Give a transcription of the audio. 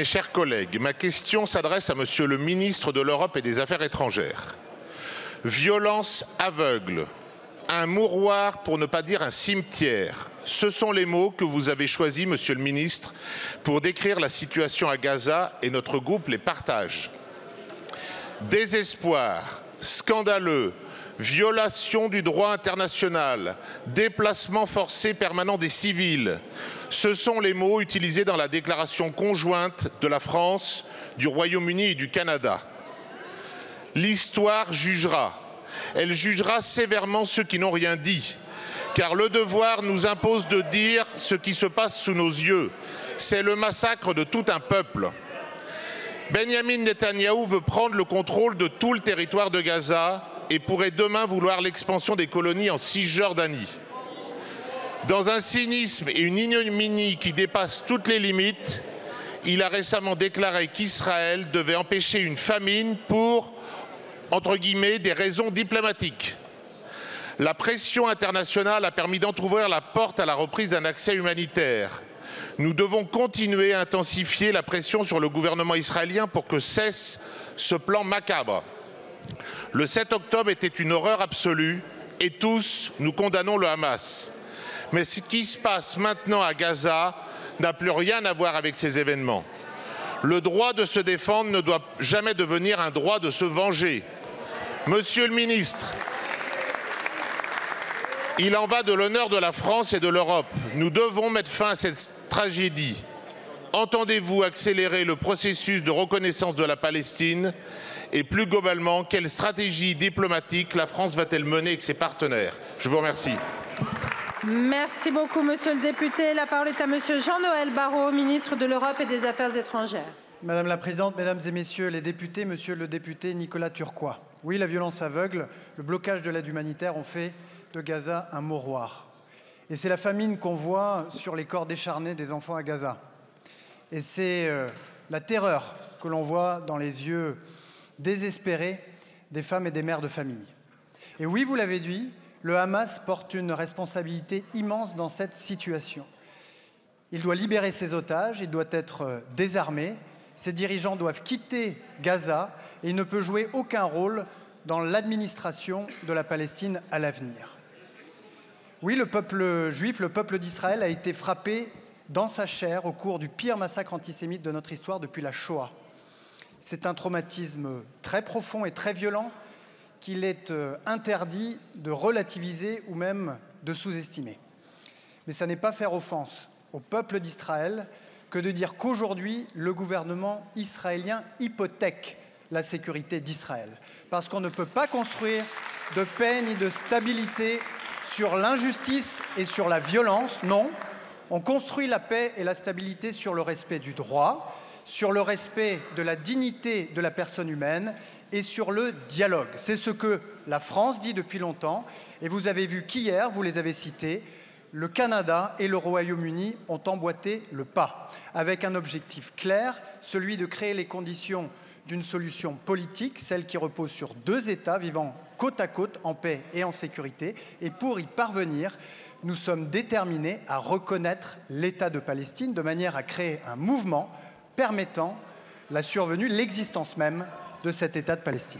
Mes chers collègues, ma question s'adresse à Monsieur le ministre de l'Europe et des Affaires étrangères. Violence aveugle, un mouroir pour ne pas dire un cimetière. Ce sont les mots que vous avez choisis, Monsieur le ministre, pour décrire la situation à Gaza et notre groupe les partage. Désespoir, scandaleux, violation du droit international, déplacement forcé permanent des civils. Ce sont les mots utilisés dans la déclaration conjointe de la France, du Royaume-Uni et du Canada. L'histoire jugera. Elle jugera sévèrement ceux qui n'ont rien dit, car le devoir nous impose de dire ce qui se passe sous nos yeux. C'est le massacre de tout un peuple. Benyamin Netanyahou veut prendre le contrôle de tout le territoire de Gaza et pourrait demain vouloir l'expansion des colonies en Cisjordanie. Dans un cynisme et une ignominie qui dépassent toutes les limites, il a récemment déclaré qu'Israël devait empêcher une famine pour, entre guillemets, des raisons diplomatiques. La pression internationale a permis d'entrouvrir la porte à la reprise d'un accès humanitaire. Nous devons continuer à intensifier la pression sur le gouvernement israélien pour que cesse ce plan macabre. Le 7 octobre était une horreur absolue et tous nous condamnons le Hamas. Mais ce qui se passe maintenant à Gaza n'a plus rien à voir avec ces événements. Le droit de se défendre ne doit jamais devenir un droit de se venger. Monsieur le ministre, il en va de l'honneur de la France et de l'Europe. Nous devons mettre fin à cette tragédie. Entendez-vous accélérer le processus de reconnaissance de la Palestine? Et plus globalement, quelle stratégie diplomatique la France va-t-elle mener avec ses partenaires? Je vous remercie. Merci beaucoup, monsieur le député. La parole est à monsieur Jean-Noël Barrot, ministre de l'Europe et des Affaires étrangères. Madame la Présidente, Mesdames et Messieurs les députés, Monsieur le député Nicolas Turquois. Oui, la violence aveugle, le blocage de l'aide humanitaire ont fait de Gaza un mouroir. Et c'est la famine qu'on voit sur les corps décharnés des enfants à Gaza. Et c'est la terreur que l'on voit dans les yeux désespérés des femmes et des mères de famille. Et oui, vous l'avez dit, le Hamas porte une responsabilité immense dans cette situation. Il doit libérer ses otages, il doit être désarmé, ses dirigeants doivent quitter Gaza et il ne peut jouer aucun rôle dans l'administration de la Palestine à l'avenir. Oui, le peuple juif, le peuple d'Israël a été frappé dans sa chair au cours du pire massacre antisémite de notre histoire depuis la Shoah. C'est un traumatisme très profond et très violent qu'il est interdit de relativiser ou même de sous-estimer. Mais ça n'est pas faire offense au peuple d'Israël que de dire qu'aujourd'hui, le gouvernement israélien hypothèque la sécurité d'Israël. Parce qu'on ne peut pas construire de paix ni de stabilité sur l'injustice et sur la violence, non. On construit la paix et la stabilité sur le respect du droit, sur le respect de la dignité de la personne humaine et sur le dialogue. C'est ce que la France dit depuis longtemps. Et vous avez vu qu'hier, vous les avez cités, le Canada et le Royaume-Uni ont emboîté le pas, avec un objectif clair, celui de créer les conditions d'une solution politique, celle qui repose sur deux États vivant côte à côte, en paix et en sécurité. Et pour y parvenir, nous sommes déterminés à reconnaître l'État de Palestine de manière à créer un mouvement permettant la survenue, l'existence même de cet État de Palestine.